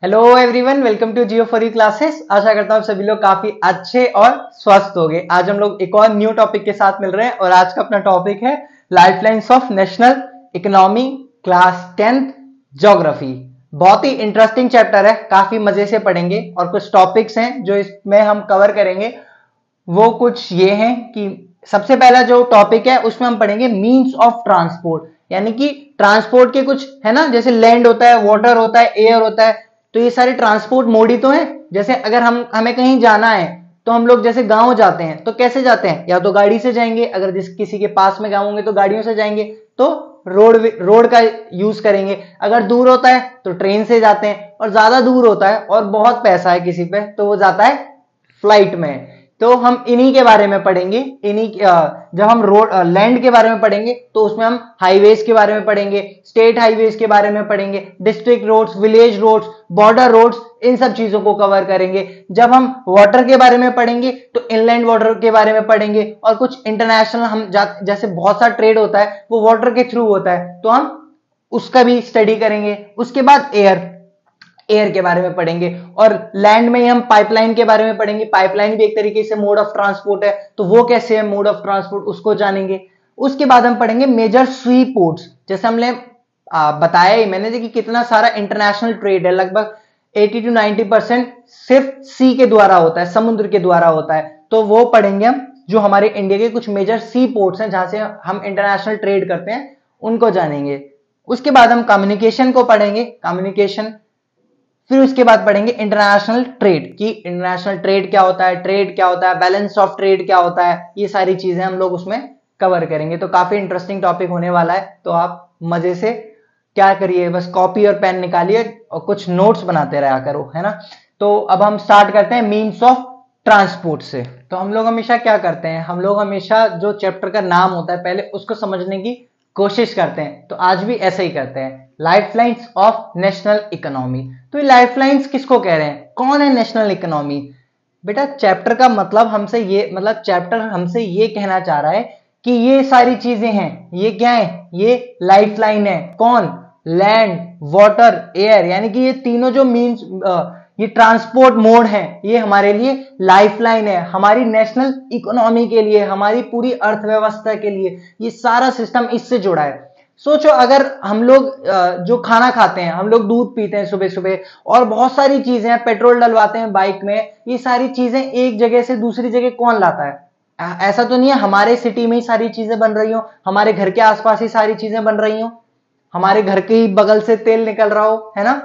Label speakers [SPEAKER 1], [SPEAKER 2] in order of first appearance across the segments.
[SPEAKER 1] Hello everyone, welcome to Jio for you classes. आशा करता हूँ सभी लोग काफी अच्छे और स्वस्थ हो गए। आज हम लोग एक और न्यू टॉपिक के साथ मिल रहे हैं और आज का अपना टॉपिक है lifelines of national economy, class 10th geography. बहुत ही इंटरेस्टिंग चैप्टर है, काफी मजे से पढ़ेंगे और कुछ टॉपिक्स हैं जो इसमें हम कवर करेंगे। वो कुछ ये हैं कि सबसे पहला जो टॉपिक है उसमें हम पढ़ेंगे मीन्स ऑफ ट्रांसपोर्ट, यानी कि ट्रांसपोर्ट के कुछ है ना, जैसे लैंड होता है, वाटर होता है, एयर होता है। तो ये सारे ट्रांसपोर्ट मोड ही तो हैं। जैसे अगर हमें कहीं जाना है तो हम लोग जैसे गांव जाते हैं तो कैसे जाते हैं, या तो गाड़ी से जाएंगे, अगर किसी के पास में गांव होंगे तो गाड़ियों से जाएंगे, तो रोड का यूज करेंगे। अगर दूर होता है तो ट्रेन से जाते हैं, और ज्यादा दूर होता है और बहुत पैसा है किसी पे तो वो जाता है फ्लाइट में। तो हम इन्हीं के बारे में पढ़ेंगे। जब हम रोड लैंड के बारे में पढ़ेंगे तो उसमें हम हाईवेज के बारे में पढ़ेंगे, स्टेट हाईवेज के बारे में पढ़ेंगे, district roads, village roads, border roads, इन सब चीजों को कवर करेंगे। जब हम वाटर के बारे में पढ़ेंगे तो इनलैंड वाटर के बारे में पढ़ेंगे, और कुछ इंटरनेशनल जैसे बहुत सा ट्रेड होता है वो वाटर के थ्रू होता है तो हम उसका भी स्टडी करेंगे। उसके बाद एयर के बारे में पढ़ेंगे, और लैंड में ही हम पाइपलाइन के बारे में पढ़ेंगे। पाइपलाइन भी एक तरीके से मोड ऑफ ट्रांसपोर्ट है, तो वो कैसे है मोड ऑफ ट्रांसपोर्ट, उसको जानेंगे। उसके बाद हम पढ़ेंगे मेजर सी पोर्ट्स। जैसे हमने बताया ही मैंने कि कितना सारा इंटरनेशनल ट्रेड है, लगभग 80 to 90% सिर्फ सी के द्वारा होता है, समुद्र के द्वारा होता है। तो वो पढ़ेंगे हम, जो हमारे इंडिया के कुछ मेजर सी पोर्ट्स हैं जहां से हम इंटरनेशनल ट्रेड करते हैं, उनको जानेंगे। उसके बाद हम कम्युनिकेशन को पढ़ेंगे, कम्युनिकेशन। फिर उसके बाद पढ़ेंगे इंटरनेशनल ट्रेड, कि इंटरनेशनल ट्रेड क्या होता है, ट्रेड क्या होता है, बैलेंस ऑफ ट्रेड क्या होता है, ये सारी चीजें हम लोग उसमें कवर करेंगे। तो काफी इंटरेस्टिंग टॉपिक होने वाला है। तो आप मजे से क्या करिए, बस कॉपी और पेन निकालिए और कुछ नोट्स बनाते रहा करो, है ना। तो अब हम स्टार्ट करते हैं मीन्स ऑफ ट्रांसपोर्ट से। तो हम लोग हमेशा क्या करते हैं, हम लोग हमेशा जो चैप्टर का नाम होता है पहले उसको समझने की कोशिश करते हैं। तो आज भी ऐसे ही करते हैं, लाइफलाइंस ऑफ नेशनल इकोनॉमी। तो ये लाइफलाइंस किसको कह रहे हैं, कौन है नेशनल इकोनॉमी? बेटा चैप्टर का मतलब चैप्टर हमसे ये कहना चाह रहा है कि ये सारी चीजें हैं, ये क्या है, ये लाइफलाइन है। कौन? लैंड, वाटर, एयर, यानी कि ये तीनों जो मीन्स ये ट्रांसपोर्ट मोड है, ये हमारे लिए लाइफलाइन है, हमारी नेशनल इकोनॉमी के लिए, हमारी पूरी अर्थव्यवस्था के लिए। ये सारा सिस्टम इससे जुड़ा है। सोचो अगर हम लोग जो खाना खाते हैं, हम लोग दूध पीते हैं सुबह सुबह, और बहुत सारी चीजें हैं, पेट्रोल डलवाते हैं बाइक में, ये सारी चीजें एक जगह से दूसरी जगह कौन लाता है? ऐसा तो नहीं है हमारे सिटी में ही सारी चीजें बन रही हो, हमारे घर के आसपास ही सारी चीजें बन रही हो, हमारे घर के ही बगल से तेल निकल रहा हो, है ना।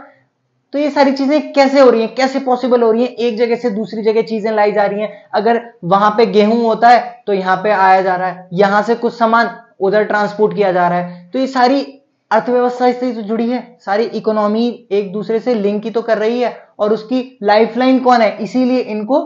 [SPEAKER 1] तो ये सारी चीजें कैसे हो रही हैं, कैसे पॉसिबल हो रही हैं, एक जगह से दूसरी जगह चीजें लाई जा रही हैं। अगर वहां पे गेहूं होता है तो यहाँ पे आया जा रहा है, यहां से कुछ सामान उधर ट्रांसपोर्ट किया जा रहा है। तो ये सारी अर्थव्यवस्था से तो जुड़ी है, सारी इकोनॉमी एक दूसरे से लिंक ही तो कर रही है, और उसकी लाइफलाइन कौन है, इसीलिए इनको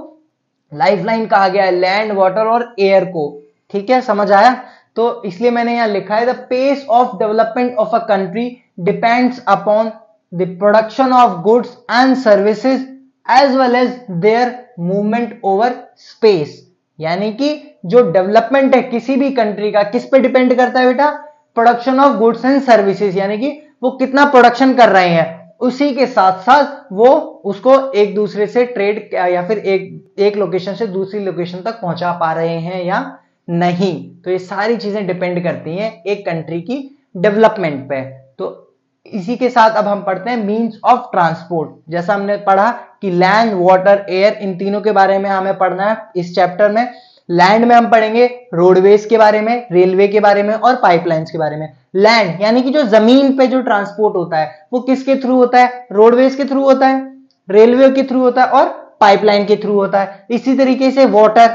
[SPEAKER 1] लाइफलाइन कहा गया है, लैंड, वाटर और एयर को। ठीक है, समझ आया? तो इसलिए मैंने यहां लिखा है the pace of development of a country depends upon the production of goods and services as well as their movement over space. यानी कि जो डेवलपमेंट है किसी भी कंट्री का किस पे डिपेंड करता है बेटा? Production of goods and services, यानी कि वो कितना प्रोडक्शन कर रहे हैं, उसी के साथ साथ वो उसको एक दूसरे से ट्रेड या फिर एक लोकेशन से दूसरी लोकेशन तक पहुंचा पा रहे हैं या नहीं। तो ये सारी चीजें डिपेंड करती हैं एक कंट्री की डेवलपमेंट पे। तो इसी के साथ अब हम पढ़ते हैं मीन्स ऑफ ट्रांसपोर्ट। जैसा हमने पढ़ा कि लैंड, वाटर, एयर, इन तीनों के बारे में हमें पढ़ना है इस चैप्टर में। लैंड में हम पढ़ेंगे रोडवेज के बारे में, रेलवे के बारे में और पाइपलाइंस के बारे में। लैंड यानी कि जो जमीन पे जो ट्रांसपोर्ट होता है वो किसके थ्रू होता है? रोडवेज के थ्रू होता है, रेलवे के थ्रू होता है और पाइपलाइन के थ्रू होता है। इसी तरीके से वाटर,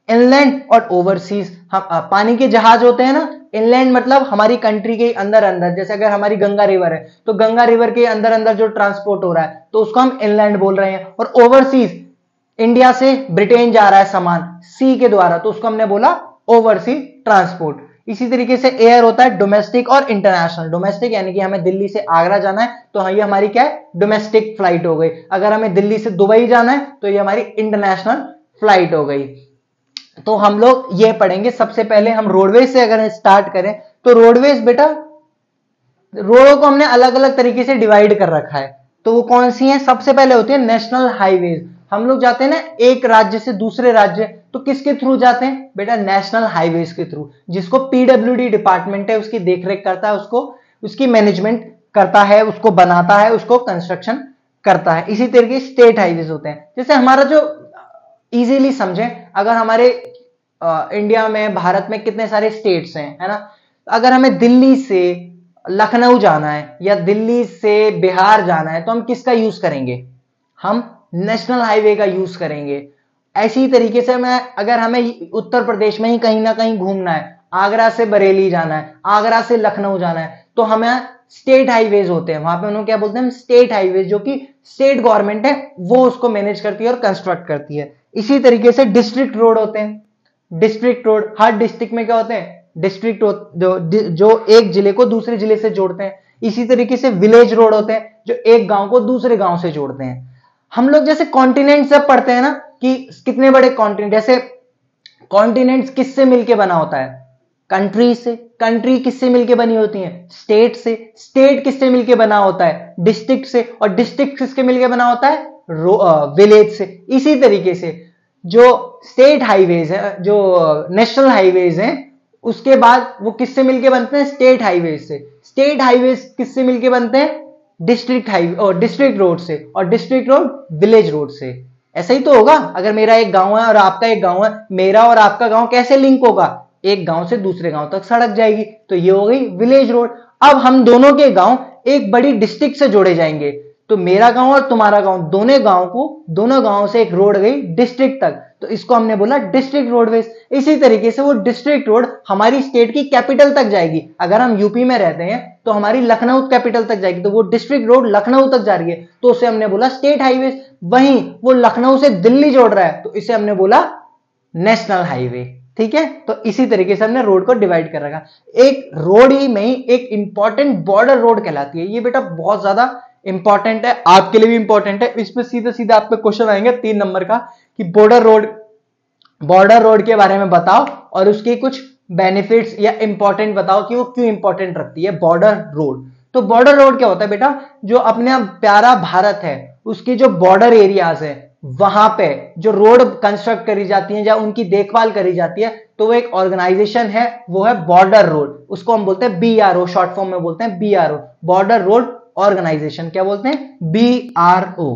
[SPEAKER 1] इनलैंड और ओवरसीज, हम पानी के जहाज होते हैं ना। इनलैंड मतलब हमारी कंट्री के अंदर अंदर, जैसे अगर हमारी गंगा रिवर है तो गंगा रिवर के अंदर अंदर जो ट्रांसपोर्ट हो रहा है तो उसको हम इनलैंड बोल रहे हैं। और ओवरसीज, इंडिया से ब्रिटेन जा रहा है सामान सी के द्वारा, तो उसको हमने बोला ओवरसी ट्रांसपोर्ट। इसी तरीके से एयर होता है डोमेस्टिक और इंटरनेशनल। डोमेस्टिक यानी कि हमें दिल्ली से आगरा जाना है तो ये हमारी क्या है? डोमेस्टिक फ्लाइट हो गई। अगर हमें दिल्ली से दुबई जाना है तो ये हमारी इंटरनेशनल फ्लाइट हो गई। तो हम लोग ये पढ़ेंगे। सबसे पहले हम रोडवेज से अगर स्टार्ट करें तो रोडवेज बेटा, रोडों को हमने अलग अलग तरीके से डिवाइड कर रखा है। तो वो कौन सी हैं? सबसे पहले होती है नेशनल हाईवेज। हम लोग जाते हैं ना एक राज्य से दूसरे राज्य, तो किसके थ्रू जाते हैं बेटा? नेशनल हाईवेज के थ्रू, जिसको पीडब्ल्यूडी डिपार्टमेंट है उसकी देखरेख करता है, उसको उसकी मैनेजमेंट करता है, उसको बनाता है, उसको कंस्ट्रक्शन करता है। इसी तरीके स्टेट हाईवेज होते हैं। जैसे हमारा जो इजीली समझें, अगर हमारे इंडिया में, भारत में कितने सारे स्टेट्स हैं, है ना? अगर हमें दिल्ली से लखनऊ जाना है या दिल्ली से बिहार जाना है, तो हम किसका यूज करेंगे? हम नेशनल हाईवे का यूज करेंगे। ऐसी तरीके से मैं, अगर हमें उत्तर प्रदेश में ही कहीं ना कहीं घूमना है, आगरा से बरेली जाना है, आगरा से लखनऊ जाना है, तो हमें स्टेट हाईवेज होते हैं, वहां पे उन्होंने क्या बोलते हैं? स्टेट हाईवेज, जो कि स्टेट गवर्नमेंट है वो उसको मैनेज करती है और कंस्ट्रक्ट करती है। इसी तरीके से डिस्ट्रिक्ट रोड होते हैं। डिस्ट्रिक्ट रोड, हर डिस्ट्रिक्ट में क्या होते हैं? डिस्ट्रिक्ट जो एक जिले को दूसरे जिले से जोड़ते हैं। इसी तरीके से विलेज रोड होते हैं, जो एक गांव को दूसरे गांव से जोड़ते हैं। हम लोग जैसे कॉन्टिनेंट जब पढ़ते हैं ना, कि कितने बड़े कॉन्टिनेंट, जैसे कॉन्टिनेंट्स किससे मिलके बना होता है? कंट्री से। कंट्री किससे मिलके बनी होती है? स्टेट से। स्टेट किससे मिलके बना होता है? डिस्ट्रिक्ट से। और डिस्ट्रिक्ट किसके मिलके बना होता है? विलेज से। इसी तरीके से जो स्टेट हाईवेज है, जो नेशनल हाईवेज हैं, उसके बाद वो किससे मिलके बनते हैं? स्टेट हाईवेज से। स्टेट हाईवेज किससे मिलके बनते हैं? डिस्ट्रिक्ट हाईवे और डिस्ट्रिक्ट रोड से, और डिस्ट्रिक्ट रोड विलेज रोड से। ऐसा ही तो होगा। अगर मेरा एक गांव है और आपका एक गांव है, मेरा और आपका गांव कैसे लिंक होगा? एक गांव से दूसरे गांव तक सड़क जाएगी, तो ये हो गई विलेज रोड। अब हम दोनों के गांव एक बड़ी डिस्ट्रिक्ट से जोड़े जाएंगे, तो मेरा गांव और तुम्हारा गांव, दोनों गांव से एक रोड गई डिस्ट्रिक्ट तक, तो इसको हमने बोला डिस्ट्रिक्ट रोडवेज। इसी तरीके से वो डिस्ट्रिक्ट रोड हमारी स्टेट की कैपिटल तक जाएगी। अगर हम यूपी में रहते हैं तो हमारी लखनऊ कैपिटल तक जाएगी, तो वो डिस्ट्रिक्ट रोड लखनऊ तक जा रही है, तो उसे हमने बोला स्टेट हाईवे। वहीं वो लखनऊ से दिल्ली जोड़ रहा है, तो इसे हमने बोला नेशनल हाईवे। ठीक है, तो इसी तरीके से हमने रोड को डिवाइड कर रखा। एक रोड ही में एक इंपॉर्टेंट बॉर्डर रोड कहलाती है। ये बेटा बहुत ज्यादा इंपॉर्टेंट है, आपके लिए भी इंपॉर्टेंट है। इस पे सीधे सीधे आप पे क्वेश्चन आएंगे 3 नंबर का, कि बॉर्डर रोड के बारे में बताओ और उसके कुछ बेनिफिट्स या इंपॉर्टेंट बताओ कि वो क्यों इंपॉर्टेंट रखती है बॉर्डर रोड। तो बॉर्डर रोड क्या होता है बेटा? जो अपने प्यारा भारत है उसके जो बॉर्डर एरियाज है, वहां पे जो रोड कंस्ट्रक्ट करी जाती है या उनकी देखभाल करी जाती है, तो वो एक ऑर्गेनाइजेशन है, वो है बॉर्डर रोड। उसको हम बोलते हैं BRO, शॉर्ट फॉर्म में बोलते हैं BRO, बॉर्डर रोड ऑर्गेनाइजेशन। क्या बोलते हैं? BRO,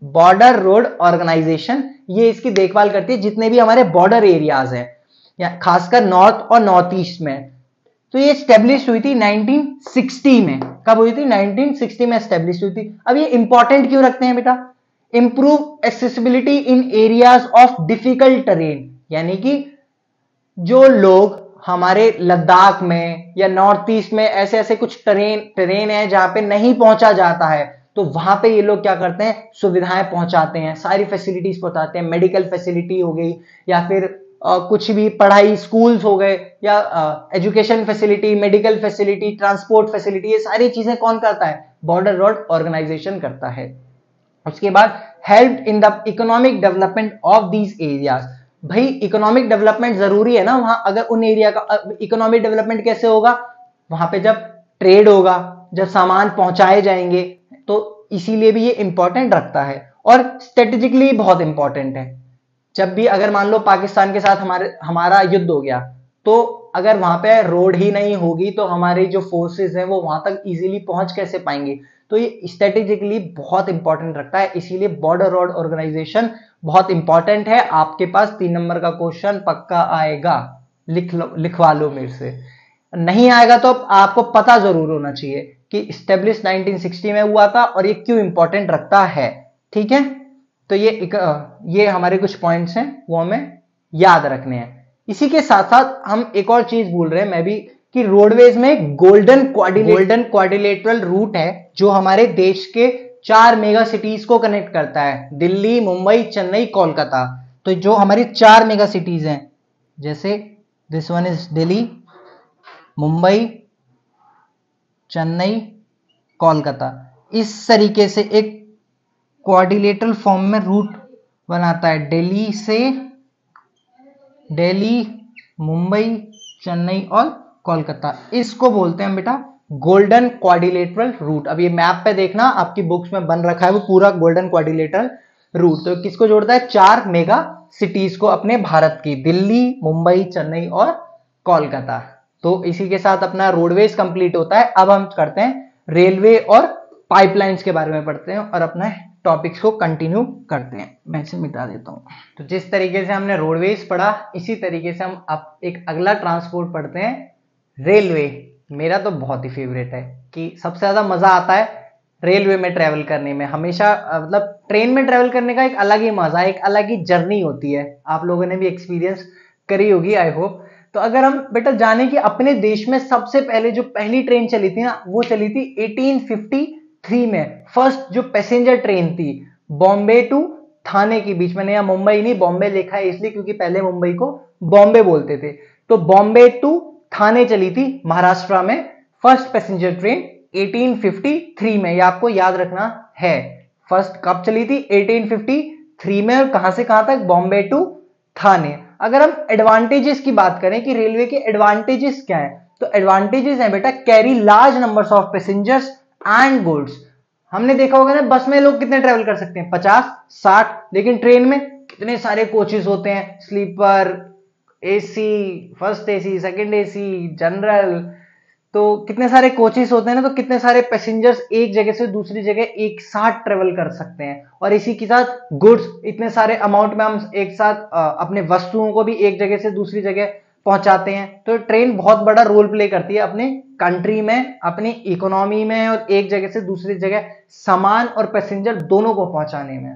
[SPEAKER 1] border road organisation. ये इसकी देखभाल करती है जितने भी हमारे बॉर्डर एरियाज हैं, या खासकर नॉर्थ और नॉर्थ ईस्ट में। तो ये स्टेब्लिश हुई थी 1960 में। कब हुई थी? 1960 में स्टेब्लिश हुई थी। अब ये इंपॉर्टेंट क्यों रखते हैं बेटा? Improve accessibility in areas of difficult terrain, यानी कि जो लोग हमारे लद्दाख में या नॉर्थ ईस्ट में ऐसे ऐसे कुछ टेरेन है जहां पे नहीं पहुंचा जाता है, तो वहां पे ये लोग क्या करते हैं? सुविधाएं पहुंचाते हैं, सारी फैसिलिटीज पहुंचाते हैं। मेडिकल फैसिलिटी हो गई, या फिर कुछ भी पढ़ाई, स्कूल्स हो गए, या education facility, medical facility, transport facility, ये सारी चीजें कौन करता है? बॉर्डर रोड ऑर्गेनाइजेशन करता है। उसके बाद help in the economic development of these areas. भाई इकोनॉमिक डेवलपमेंट जरूरी है ना वहां। अगर उन एरिया का इकोनॉमिक डेवलपमेंट कैसे होगा? वहां पे जब ट्रेड होगा, जब सामान पहुंचाए जाएंगे, तो इसीलिए भी ये इंपॉर्टेंट रखता है। और स्ट्रेटेजिकली बहुत इंपॉर्टेंट है। जब भी अगर मान लो पाकिस्तान के साथ हमारा युद्ध हो गया, तो अगर वहां पे रोड ही नहीं होगी तो हमारे जो फोर्सेस हैं वो वहां तक इजीली पहुंच कैसे पाएंगे? तो ये स्ट्रेटेजिकली बहुत इंपॉर्टेंट रखता है, इसीलिए बॉर्डर रोड ऑर्गेनाइजेशन बहुत इंपॉर्टेंट है। आपके पास 3 नंबर का क्वेश्चन पक्का आएगा, लिखवा लो मेरे से। नहीं आएगा तो आपको पता जरूर होना चाहिए कि स्टेब्लिश 1960 में हुआ था और ये क्यों इंपॉर्टेंट रखता है। ठीक है, तो ये हमारे कुछ पॉइंट्स हैं, वो हमें याद रखने हैं। इसी के साथ साथ हम एक और चीज भूल रहे हैं मैं भी, कि रोडवेज में गोल्डन क्वाड्रिलेटरल रूट है, जो हमारे देश के 4 मेगा सिटीज को कनेक्ट करता है, दिल्ली, मुंबई, चेन्नई, कोलकाता। तो जो हमारी 4 मेगा सिटीज हैं, जैसे this one is Delhi, Mumbai, Chennai, Kolkata, इस तरीके से एक क्वाड्रिलेटरल फॉर्म में रूट बनाता है। दिल्ली, मुंबई, चेन्नई और कोलकाता, इसको बोलते हैं बेटा गोल्डन क्वाड्रिलेटरल रूट। अब ये मैप पे देखना, आपकी बुक्स में बन रखा है वो पूरा गोल्डन क्वाड्रिलेटरल रूट। तो किसको जोड़ता है? 4 मेगा सिटीज को अपने भारत की, दिल्ली, मुंबई, चेन्नई और कोलकाता। तो इसी के साथ अपना रोडवेज कंप्लीट होता है। अब हम करते हैं रेलवे और पाइपलाइंस के बारे में पढ़ते हैं और अपने टॉपिक्स को कंटिन्यू करते हैं। मैं इसे मिटा देता हूं। तो जिस तरीके से हमने रोडवेज पढ़ा, इसी तरीके से हम अब एक अगला ट्रांसपोर्ट पढ़ते हैं, रेलवे। मेरा तो बहुत ही फेवरेट है कि सबसे ज्यादा मजा आता है रेलवे में ट्रेवल करने में। हमेशा मतलब ट्रेन में ट्रेवल करने का एक अलग ही मजा है, एक अलग ही जर्नी होती है। आप लोगों ने भी एक्सपीरियंस करी होगी आई होप। तो अगर हम बेटा जाने कि अपने देश में सबसे पहले जो पहली ट्रेन चली थी ना, वो चली थी 1853 में। फर्स्ट जो पैसेंजर ट्रेन थी बॉम्बे टू थाने के बीच में, यहाँ मुंबई नहीं बॉम्बे लिखा है इसलिए क्योंकि पहले मुंबई को बॉम्बे बोलते थे। तो बॉम्बे टू थाने चली थी महाराष्ट्र में फर्स्ट पैसेंजर ट्रेन 1853 में। ये आपको याद रखना है। फर्स्ट कब चली थी? 1853 में। और कहां से कहां तक? बॉम्बे टू थाने। अगर हम एडवांटेजेस की बात करें कि रेलवे के एडवांटेजेस क्या है, तो एडवांटेजेस है बेटा, carry large numbers of passengers and goods. हमने देखा होगा ना बस में लोग कितने ट्रेवल कर सकते हैं? 50-60। लेकिन ट्रेन में कितने सारे कोचेस होते हैं, sleeper, AC, first AC, second AC, general. तो कितने सारे कोचेस होते हैं ना, तो कितने सारे पैसेंजर्स एक जगह से दूसरी जगह एक साथ ट्रेवल कर सकते हैं। और इसी के साथ गुड्स, इतने सारे अमाउंट में हम एक साथ अपने वस्तुओं को भी एक जगह से दूसरी जगह पहुंचाते हैं। तो ट्रेन बहुत बड़ा रोल प्ले करती है अपने कंट्री में, अपनी इकोनॉमी में, और एक जगह से दूसरी जगह सामान और पैसेंजर दोनों को पहुंचाने में।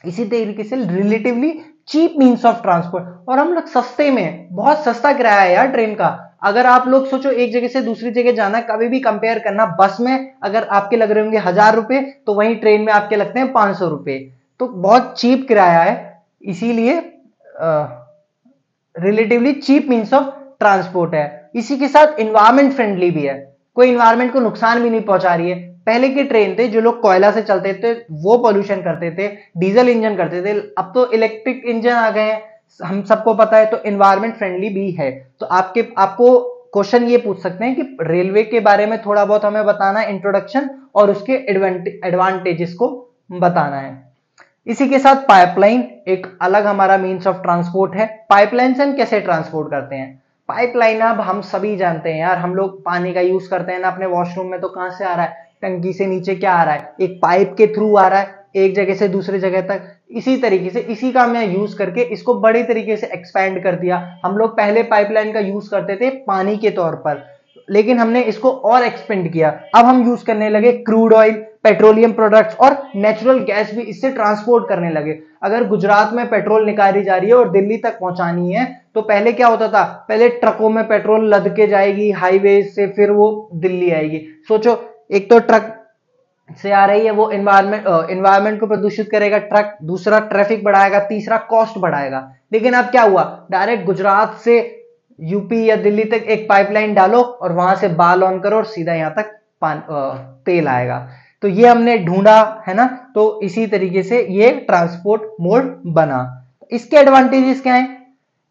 [SPEAKER 1] इसी तरीके से relatively cheap means of transport, और हम लोग सस्ते में, बहुत सस्ता किराया है यार ट्रेन का। अगर आप लोग सोचो एक जगह से दूसरी जगह जाना, कभी भी कंपेयर करना, बस में अगर आपके लग रहे होंगे 1000 रुपए, तो वहीं ट्रेन में आपके लगते हैं 500 रुपए। तो बहुत चीप किराया है, इसीलिए relatively cheap means of transport है। इसी के साथ इन्वायरमेंट फ्रेंडली भी है, कोई इन्वायरमेंट को नुकसान भी नहीं पहुंचा रही है। पहले के ट्रेन थे जो लोग कोयला से चलते थे, वो पॉल्यूशन करते थे, डीजल इंजन करते थे। अब तो इलेक्ट्रिक इंजन आ गए हैं, हम सबको पता है, तो इन्वायरमेंट फ्रेंडली भी है। तो आपको क्वेश्चन ये पूछ सकते हैं कि रेलवे के बारे में थोड़ा बहुत हमें बताना है, इंट्रोडक्शन, और उसके एडवांटेजेस को बताना है। इसी के साथ पाइपलाइन एक अलग हमारा मीन्स ऑफ ट्रांसपोर्ट है। पाइपलाइन से हम कैसे ट्रांसपोर्ट करते हैं? पाइपलाइन अब हम सभी जानते हैं यार, हम लोग पानी का यूज करते हैं ना अपने वॉशरूम में, तो कहां से आ रहा है? टंकी से नीचे क्या आ रहा है? एक पाइप के थ्रू आ रहा है एक जगह से दूसरी जगह तक। इसी तरीके से इसी का मैं यूज करके इसको बड़े तरीके से एक्सपैंड कर दिया। हम लोग पहले पाइपलाइन का यूज करते थे पानी के तौर पर, लेकिन हमने इसको और एक्सपेंड किया। अब हम यूज करने लगे क्रूड ऑयल, पेट्रोलियम प्रोडक्ट्स और नेचुरल गैस भी इससे ट्रांसपोर्ट करने लगे। अगर गुजरात में पेट्रोल निकाली जा रही है और दिल्ली तक पहुंचानी है, तो पहले क्या होता था? पहले ट्रकों में पेट्रोल लद के जाएगी हाईवे से, फिर वो दिल्ली आएगी। सोचो, एक तो ट्रक से आ रही है, वो एनवायरमेंट को प्रदूषित करेगा ट्रक, दूसरा ट्रैफिक बढ़ाएगा, तीसरा कॉस्ट बढ़ाएगा। लेकिन अब क्या हुआ? डायरेक्ट गुजरात से यूपी या दिल्ली तक एक पाइपलाइन डालो और वहां से बाल ऑन करो और सीधा यहां तक तेल आएगा। तो ये हमने ढूंढा है ना। तो इसी तरीके से ये ट्रांसपोर्ट मोड बना। इसके एडवांटेजेस क्या है?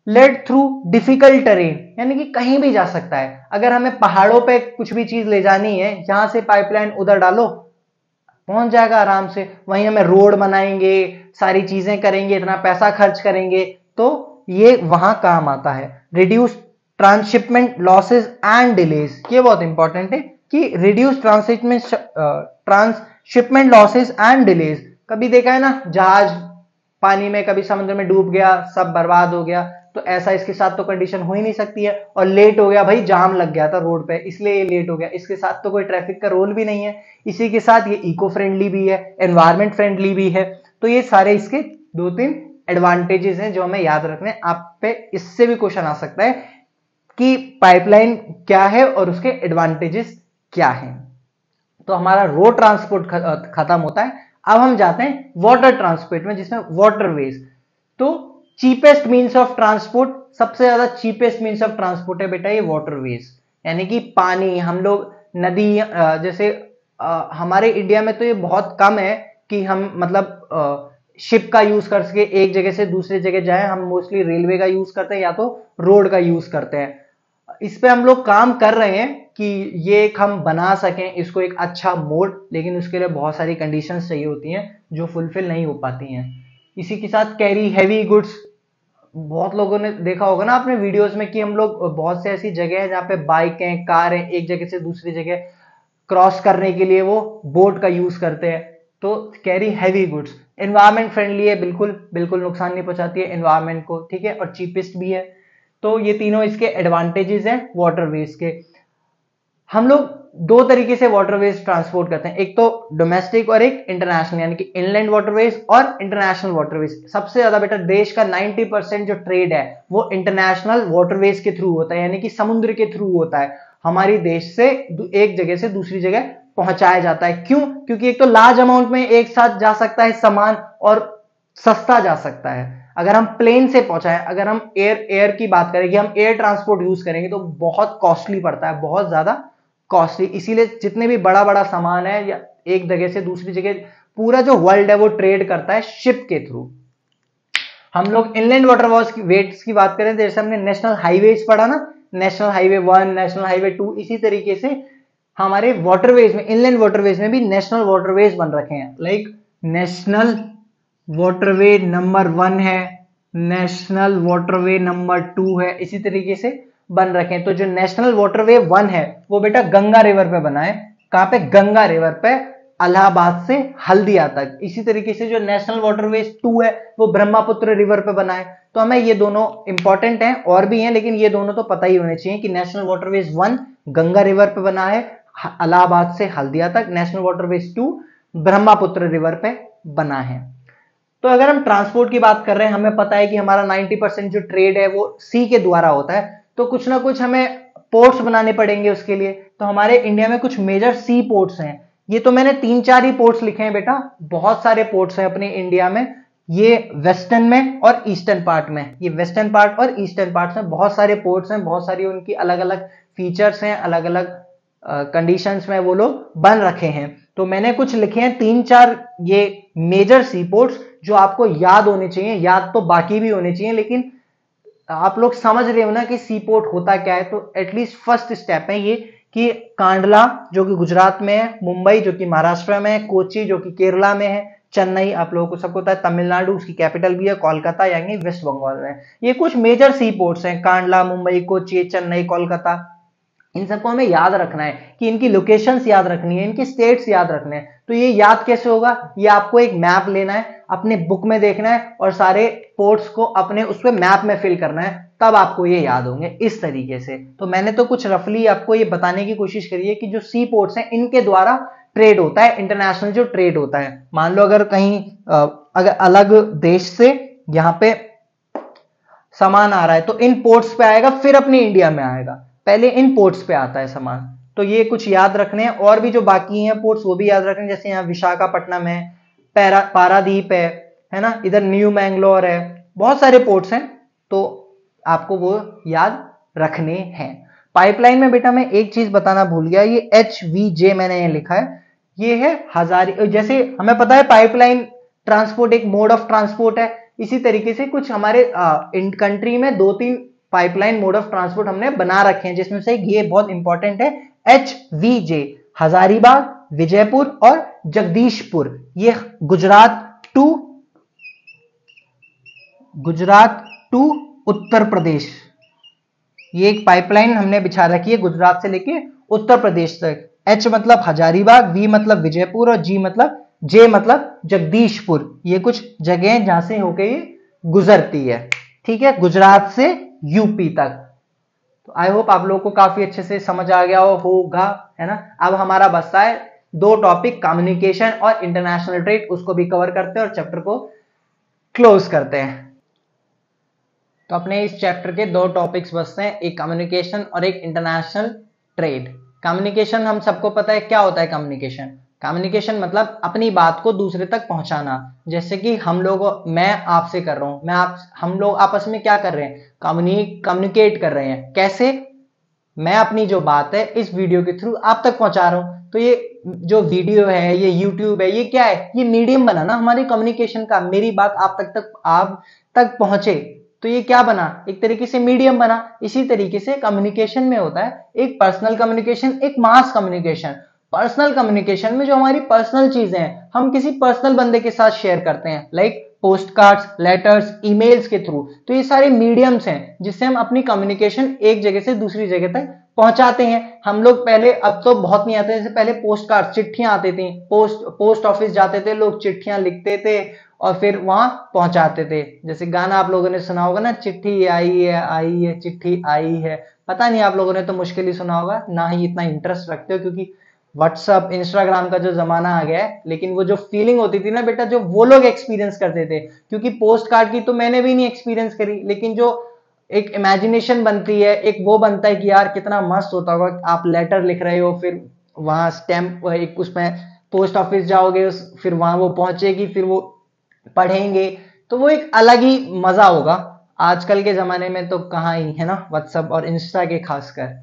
[SPEAKER 1] लेड थ्रू डिफिकल्ट टेरेन, यानी कि कहीं भी जा सकता है। अगर हमें पहाड़ों पे कुछ भी चीज ले जानी है, यहां से पाइपलाइन उधर डालो, पहुंच जाएगा आराम से। वहीं हमें रोड बनाएंगे, सारी चीजें करेंगे, इतना पैसा खर्च करेंगे, तो ये वहां काम आता है। Reduce transshipment losses and delays, ये बहुत इंपॉर्टेंट है कि reduce transshipment losses and delays. कभी देखा है ना, जहाज पानी में कभी समुद्र में डूब गया, सब बर्बाद हो गया, तो ऐसा इसके साथ तो कंडीशन हो ही नहीं सकती है। और लेट हो गया भाई, जाम लग गया था रोड पे इसलिए ये लेट हो गया, इसके साथ तो कोई ट्रैफिक का रोल भी नहीं है। इसी के साथ ये इको फ्रेंडली भी है, एनवायरमेंट फ्रेंडली भी है। तो ये सारे इसके 2-3 एडवांटेजेस हैं जो हमें याद रखने। आप पे इससे भी क्वेश्चन आ सकता है कि पाइपलाइन क्या है और उसके एडवांटेजेस क्या हैं। तो हमारा रोड ट्रांसपोर्ट खत्म होता है। अब हम जाते हैं वाटर ट्रांसपोर्ट में, जिसमें वाटरवेज। तो चीपेस्ट मीन्स ऑफ ट्रांसपोर्ट, सबसे ज्यादा चीपेस्ट मीन्स ऑफ ट्रांसपोर्ट है बेटा ये वाटरवेज, यानी कि पानी। हम लोग नदी, जैसे हमारे इंडिया में तो ये बहुत कम है कि हम मतलब शिप का यूज कर सके एक जगह से दूसरी जगह जाए। हम मोस्टली रेलवे का यूज करते हैं या तो रोड का यूज करते हैं। इस पे हम लोग काम कर रहे हैं, कि ये एक हम बना सकें इसको एक अच्छा मोड, लेकिन उसके लिए बहुत सारी कंडीशंस चाहिए होती हैं जो फुलफिल नहीं हो पाती हैं। इसी के साथ कैरी हैवी गुड्स, बहुत लोगों ने देखा होगा ना आपने वीडियोस में कि हम लोग बहुत से ऐसी जगह है जहाँ पे बाइक हैं, कार हैं, एक जगह से दूसरी जगह क्रॉस करने के लिए वो बोट का यूज करते हैं। तो carry heavy goods, environment friendly है, बिल्कुल बिल्कुल नुकसान नहीं पहुंचाती है एनवायरमेंट को, ठीक है, और चीपेस्ट भी है। तो ये तीनों इसके एडवांटेजेस हैं वाटरवेज के। हम लोग दो तरीके से वाटरवेज ट्रांसपोर्ट करते हैं, एक तो डोमेस्टिक और एक इंटरनेशनल, यानी कि इनलैंड वाटरवेज और इंटरनेशनल वाटरवेज। सबसे ज्यादा बेटा देश का 90% जो ट्रेड है वो इंटरनेशनल वाटरवेज के थ्रू होता है, यानी कि समुद्र के थ्रू होता है। हमारी देश से एक जगह से दूसरी जगह पहुंचाया जाता है। क्यों? क्योंकि एक तो लार्ज अमाउंट में एक साथ जा सकता है सामान और सस्ता जा सकता है। अगर हम प्लेन से पहुंचाएं, अगर हम एयर की बात करें कि हम एयर ट्रांसपोर्ट यूज करेंगे तो बहुत कॉस्टली पड़ता है, बहुत ज्यादा कॉस्टली। इसीलिए जितने भी बड़ा बड़ा सामान है या एक जगह से दूसरी जगह, पूरा जो वर्ल्ड है वो ट्रेड करता है शिप के थ्रू। हम लोग इनलैंड वाटरवेज की बात करें, जैसे हमने नेशनल हाईवेज पढ़ा ना, नेशनल हाईवे 1, नेशनल हाईवे 2, इसी तरीके से हमारे वाटरवेज में, इनलैंड वाटरवेज में भी नेशनल वाटरवेज बन रखे हैं। लाइक नेशनल वाटरवे नंबर 1 है, नेशनल वाटरवे नंबर 2 है, इसी तरीके से बन रखे हैं। तो जो नेशनल वाटरवे 1 है वो बेटा गंगा रिवर पे बना है। कहां पे? गंगा रिवर पे, इलाहाबाद से हल्दिया तक। इसी तरीके से जो नेशनल वाटरवेज 2 है वो ब्रह्मपुत्र रिवर पे बना है। तो हमें ये दोनों इंपॉर्टेंट हैं, और भी हैं लेकिन ये दोनों तो पता ही होने चाहिए कि नेशनल वाटरवेज 1 गंगा रिवर पे बना है इलाहाबाद से हल्दिया तक, नेशनल वाटरवेज 2 ब्रह्मपुत्र रिवर पे बना है। तो अगर हम ट्रांसपोर्ट की बात कर रहे हैं, हमें पता है कि हमारा 90% जो ट्रेड है वो सी के द्वारा होता है, तो कुछ ना कुछ हमें पोर्ट्स बनाने पड़ेंगे उसके लिए। तो हमारे इंडिया में कुछ मेजर सी पोर्ट्स हैं। ये तो मैंने 3-4 ही पोर्ट्स लिखे हैं बेटा, बहुत सारे पोर्ट्स हैं अपने इंडिया में। ये वेस्टर्न में और ईस्टर्न पार्ट में, ये वेस्टर्न पार्ट और ईस्टर्न पार्ट में बहुत सारे पोर्ट्स हैं, बहुत सारी उनकी अलग अलग फीचर्स हैं, अलग अलग कंडीशंस में वो लोग बन रखे हैं। तो मैंने कुछ लिखे हैं 3-4 ये मेजर सी पोर्ट्स जो आपको याद होने चाहिए। याद तो बाकी भी होने चाहिए, लेकिन आप लोग समझ रहे हो ना कि सी पोर्ट होता क्या है। तो एटलीस्ट फर्स्ट स्टेप है ये कि कांडला जो कि गुजरात में है, मुंबई जो कि महाराष्ट्र में है, कोची जो कि केरला में है, चेन्नई आप लोगों को सबको पता है तमिलनाडु, उसकी कैपिटल भी है, कोलकाता यानी वेस्ट बंगाल में। ये कुछ मेजर सी पोर्ट्स हैं, कांडला, मुंबई, कोची, चेन्नई, कोलकाता। इन सबको हमें याद रखना है कि इनकी लोकेशंस याद रखनी है, इनकी स्टेट्स याद रखने हैं। तो ये याद कैसे होगा? ये आपको एक मैप लेना है, अपने बुक में देखना है और सारे पोर्ट्स को अपने उस पे मैप में फिल करना है, तब आपको ये याद होंगे इस तरीके से। तो मैंने तो कुछ रफली आपको ये बताने की कोशिश करी है कि जो सी पोर्ट्स हैं इनके द्वारा ट्रेड होता है, इंटरनेशनल जो ट्रेड होता है। मान लो अगर कहीं अगर अलग देश से यहाँ पे सामान आ रहा है तो इन पोर्ट्स पे आएगा, फिर अपने इंडिया में आएगा, पहले इन पोर्ट्स पे आता है सामान। तो ये कुछ याद रखने हैं, और भी जो बाकी हैं पोर्ट्स वो भी याद रखने, जैसे यहाँ विशाखापट्टनम है, पारादीप है ना, इधर न्यू मैंगलोर है, बहुत सारे पोर्ट्स हैं, तो आपको वो याद रखने हैं। पाइपलाइन में बेटा मैं एक चीज बताना भूल गया, ये HVJ मैंने ये लिखा है, ये है हजारी। जैसे हमें पता है पाइपलाइन ट्रांसपोर्ट एक मोड ऑफ ट्रांसपोर्ट है, इसी तरीके से कुछ हमारे इन कंट्री में 2-3 पाइपलाइन मोड ऑफ ट्रांसपोर्ट हमने बना रखे हैं, जिसमें से ये बहुत इंपॉर्टेंट है HVJ, हजारीबाग, विजयपुर और जगदीशपुर। ये गुजरात टू उत्तर प्रदेश, ये एक पाइपलाइन हमने बिछा रखी है गुजरात से लेके उत्तर प्रदेश तक। H मतलब हजारीबाग, V मतलब विजयपुर और J मतलब जगदीशपुर। ये कुछ जगह जहां से होके ये गुजरती है, ठीक है, गुजरात से यूपी तक। तो आई होप आप लोगों को काफी अच्छे से समझ आ गया होगा, है ना। अब हमारा बचता है 2 टॉपिक, कम्युनिकेशन और इंटरनेशनल ट्रेड, उसको भी कवर करते हैं और चैप्टर को क्लोज करते हैं। तो अपने इस चैप्टर के 2 टॉपिक्स बचते हैं, एक कम्युनिकेशन और एक इंटरनेशनल ट्रेड। कम्युनिकेशन हम सबको पता है क्या होता है। कम्युनिकेशन मतलब अपनी बात को दूसरे तक पहुंचाना। जैसे कि मैं आपसे कर रहा हूं, हम लोग आपस में क्या कर रहे हैं, कम्युनिकेट कर रहे हैं। कैसे? मैं अपनी जो बात है इस वीडियो के थ्रू आप तक पहुंचा रहा हूं। तो ये जो वीडियो है, ये यूट्यूब है, ये क्या है, ये मीडियम बना ना हमारे कम्युनिकेशन का। मेरी बात आप तक पहुंचे, तो ये क्या बना, एक तरीके से मीडियम बना। इसी तरीके से कम्युनिकेशन में होता है एक पर्सनल कम्युनिकेशन, एक मास कम्युनिकेशन। पर्सनल कम्युनिकेशन में जो हमारी पर्सनल चीजें हैं हम किसी पर्सनल बंदे के साथ शेयर करते हैं, like post cards, letters, emails के थ्रू। तो ये सारे मीडियम्स हैं जिससे हम अपनी कम्युनिकेशन एक जगह से दूसरी जगह तक पहुंचाते हैं। हम लोग पहले, अब तो बहुत नहीं आते, जैसे पहले पोस्ट कार्ड, चिट्ठियां आती थी, पोस्ट ऑफिस जाते थे लोग, चिट्ठियां लिखते थे और फिर वहां पहुंचाते थे। जैसे गाना आप लोगों ने सुना होगा ना, चिट्ठी आई है चिट्ठी आई है। पता नहीं आप लोगों ने तो मुश्किल ही सुना होगा, ना ही इतना इंटरेस्ट रखते हो क्योंकि व्हाट्सअप, इंस्टाग्राम का जो जमाना आ गया है। लेकिन वो जो फीलिंग होती थी ना बेटा, जो वो लोग एक्सपीरियंस करते थे, क्योंकि पोस्ट कार्ड की तो मैंने भी नहीं एक्सपीरियंस करी, लेकिन जो एक इमेजिनेशन बनती है, एक वो बनता है कि यार कितना मस्त होता होगा, आप लेटर लिख रहे हो, फिर वहां स्टैम्प, एक उसमें पोस्ट ऑफिस जाओगे, फिर वहां वो पहुंचेगी, फिर वो पढ़ेंगे, तो वो एक अलग ही मजा होगा। आजकल के जमाने में तो कहाँ ही है ना, व्हाट्सएप और इंस्टा के खासकर।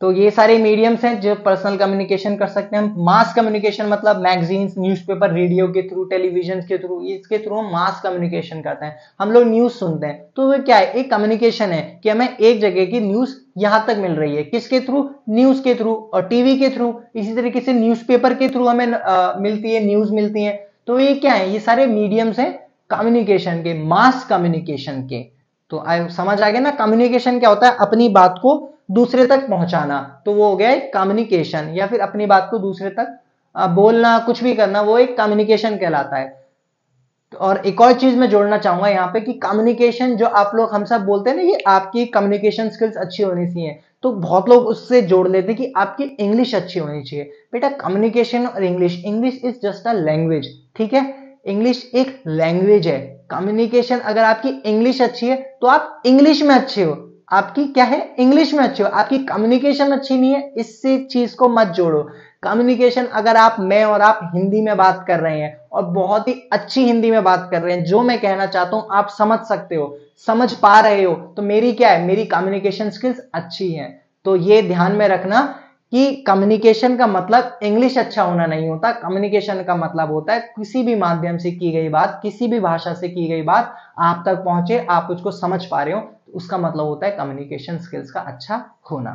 [SPEAKER 1] तो ये सारे मीडियम्स हैं जो पर्सनल कम्युनिकेशन कर सकते हैं हम। मास कम्युनिकेशन मतलब मैगजीन्स, न्यूज़पेपर, रेडियो के थ्रू, टेलीविजन के थ्रू, इसके थ्रू हम मास कम्युनिकेशन करते हैं। हम लोग न्यूज सुनते हैं, तो वो क्या है, एक कम्युनिकेशन है कि हमें एक जगह की न्यूज यहां तक मिल रही है, किसके थ्रू, न्यूज के थ्रू और टीवी के थ्रू। इसी तरीके से न्यूज़पेपर के थ्रू हमें मिलती है, न्यूज मिलती है। तो ये क्या है, ये सारे मीडियम्स हैं कम्युनिकेशन के, मास कम्युनिकेशन के। तो समझ आ गया ना, कम्युनिकेशन क्या होता है, अपनी बात को दूसरे तक पहुंचाना, तो वो हो गया एक कम्युनिकेशन, या फिर अपनी बात को दूसरे तक बोलना, कुछ भी करना, वो एक कम्युनिकेशन कहलाता है। और एक और चीज मैं जोड़ना चाहूंगा यहाँ पे कि कम्युनिकेशन, जो आप लोग हम सब बोलते हैं ना, ये आपकी कम्युनिकेशन स्किल्स अच्छी होनी चाहिए, तो बहुत लोग उससे जोड़ लेते हैं कि आपकी इंग्लिश अच्छी होनी चाहिए। बेटा कम्युनिकेशन और English, English is just a language, ठीक है, इंग्लिश एक लैंग्वेज है। कम्युनिकेशन, अगर आपकी इंग्लिश अच्छी है तो आप इंग्लिश में अच्छे हो, आपकी क्या है, इंग्लिश में अच्छे हो, आपकी कम्युनिकेशन अच्छी नहीं है, इससे चीज को मत जोड़ो। कम्युनिकेशन, अगर आप, मैं और आप हिंदी में बात कर रहे हैं और बहुत ही अच्छी हिंदी में बात कर रहे हैं, जो मैं कहना चाहता हूं आप समझ सकते हो, समझ पा रहे हो, तो मेरी क्या है, मेरी कम्युनिकेशन स्किल्स अच्छी हैं। तो ये ध्यान में रखना कि कम्युनिकेशन का मतलब इंग्लिश अच्छा होना नहीं होता। कम्युनिकेशन का मतलब होता है किसी भी माध्यम से की गई बात, किसी भी भाषा से की गई बात आप तक पहुंचे, आप उसको समझ पा रहे हो, तो उसका मतलब होता है कम्युनिकेशन स्किल्स का अच्छा होना।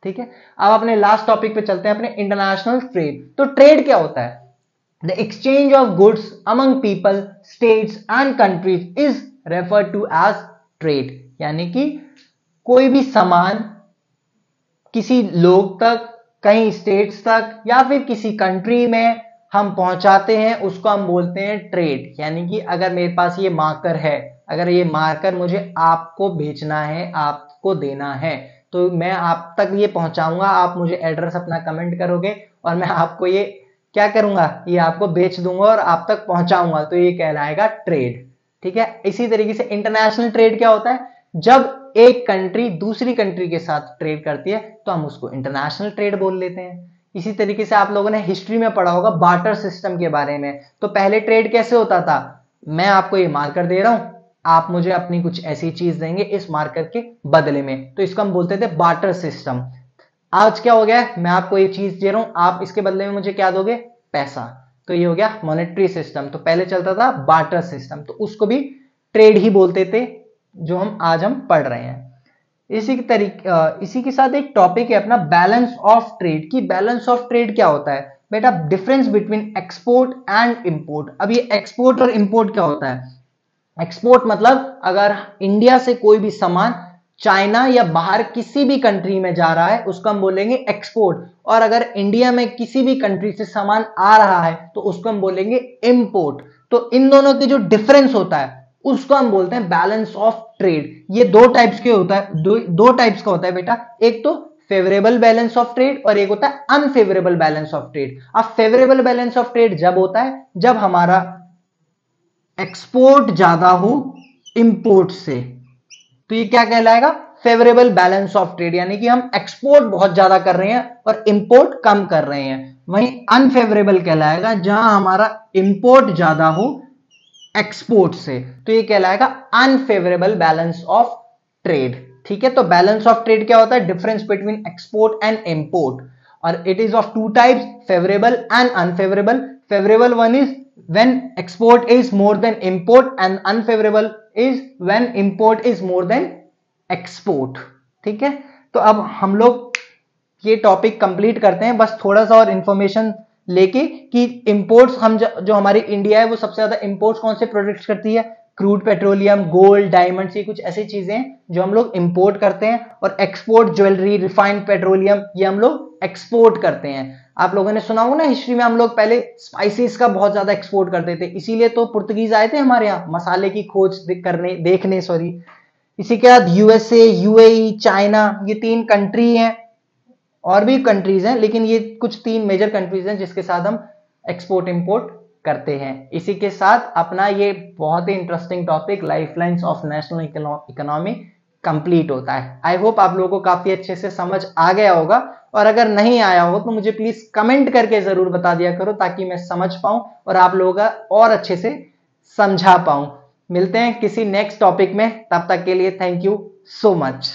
[SPEAKER 1] ठीक है, अब अपने लास्ट टॉपिक पे चलते हैं, अपने इंटरनेशनल ट्रेड। तो ट्रेड क्या होता है, the exchange of goods among people, states and countries is referred to as trade. यानी कि कोई भी सामान किसी लोग तक, कहीं स्टेट्स तक या फिर किसी कंट्री में हम पहुंचाते हैं, उसको हम बोलते हैं ट्रेड। यानी कि अगर मेरे पास ये मार्कर है, अगर ये मार्कर मुझे आपको बेचना है, आपको देना है, तो मैं आप तक ये पहुंचाऊंगा, आप मुझे एड्रेस अपना कमेंट करोगे और मैं आपको ये क्या करूंगा, ये आपको बेच दूंगा और आप तक पहुंचाऊंगा, तो ये कहलाएगा ट्रेड। ठीक है, इसी तरीके से इंटरनेशनल ट्रेड क्या होता है, जब एक कंट्री दूसरी कंट्री के साथ ट्रेड करती है तो हम उसको इंटरनेशनल ट्रेड बोल लेते हैं। इसी तरीके से आप लोगों ने हिस्ट्री में पढ़ा होगा बार्टर सिस्टम के बारे में। तो पहले ट्रेड कैसे होता था, मैं आपको ये मार्कर दे रहा हूं, आप मुझे अपनी कुछ ऐसी चीज देंगे इस मार्कर के बदले में, तो इसको हम बोलते थे बार्टर सिस्टम। आज क्या हो गया है, मैं आपको ये चीज दे रहा हूं, आप इसके बदले में मुझे क्या दोगे, पैसा, तो ये हो गया मॉनेटरी सिस्टम। तो पहले चलता था बार्टर सिस्टम, तो उसको भी ट्रेड ही बोलते थे, जो हम पढ़ रहे हैं। इसी के साथ एक टॉपिक है अपना बैलेंस ऑफ ट्रेड। की बैलेंस ऑफ ट्रेड क्या होता है बेटा, difference between export and import. अब ये एक्सपोर्ट और इंपोर्ट क्या होता है, एक्सपोर्ट मतलब अगर इंडिया से कोई भी सामान चाइना या बाहर किसी भी कंट्री में जा रहा है उसको हम बोलेंगे एक्सपोर्ट, और अगर इंडिया में किसी भी कंट्री से सामान आ रहा है तो उसको हम बोलेंगे इंपोर्ट। तो इन दोनों के जो डिफरेंस होता है उसको हम बोलते हैं बैलेंस ऑफ ट्रेड। ये दो टाइप्स के होता है, दो टाइप्स का होता है बेटा, एक तो फेवरेबल बैलेंस ऑफ ट्रेड और एक होता है अनफेवरेबल बैलेंस ऑफ ट्रेड। अब फेवरेबल बैलेंस ऑफ ट्रेड जब होता है जब हमारा एक्सपोर्ट ज्यादा हो इंपोर्ट से, तो ये क्या कहलाएगा, फेवरेबल बैलेंस ऑफ ट्रेड, यानी कि हम एक्सपोर्ट बहुत ज्यादा कर रहे हैं और इंपोर्ट कम कर रहे हैं। वहीं अनफेवरेबल कहलाएगा जहां हमारा इंपोर्ट ज्यादा हो एक्सपोर्ट से, तो ये कहलाएगा अनफेवरेबल बैलेंस ऑफ ट्रेड। ठीक है, तो बैलेंस ऑफ ट्रेड क्या होता है, difference between export and import, और it is of two types, favourable and unfavourable. Favourable one is when export is more than import and unfavorable is when import is more than export। ठीक है, तो अब हम लोग ये topic complete करते हैं, बस थोड़ा सा और इंफॉर्मेशन लेके कि इंपोर्ट्स हम जो हमारी इंडिया है वो सबसे ज्यादा इंपोर्ट्स कौन से प्रोडक्ट्स करती है, क्रूड पेट्रोलियम, गोल्ड, डायमंड्स, ये कुछ ऐसी चीजें हैं जो हम लोग इंपोर्ट करते हैं। और एक्सपोर्ट ज्वेलरी, रिफाइंड पेट्रोलियम, ये हम लोग एक्सपोर्ट करते हैं। आप लोगों ने सुना होगा ना, हिस्ट्री में हम लोग पहले स्पाइसेस का बहुत ज्यादा एक्सपोर्ट करते थे, इसीलिए तो पुर्तगीज आए थे हमारे यहाँ मसाले की खोज देखने सॉरी। इसी के बाद यूएसए, यूएई, चाइना, ये 3 कंट्री हैं, और भी कंट्रीज हैं लेकिन ये कुछ 3 मेजर कंट्रीज हैं जिसके साथ हम एक्सपोर्ट इंपोर्ट करते हैं। इसी के साथ अपना ये बहुत ही interesting topic lifelines of national economy complete होता है। आई होप आप लोगों को काफी अच्छे से समझ आ गया होगा, और अगर नहीं आया हो तो मुझे प्लीज कमेंट करके जरूर बता दिया करो ताकि मैं समझ पाऊं और आप लोगों का और अच्छे से समझा पाऊं। मिलते हैं किसी नेक्स्ट टॉपिक में, तब तक के लिए थैंक यू सो मच।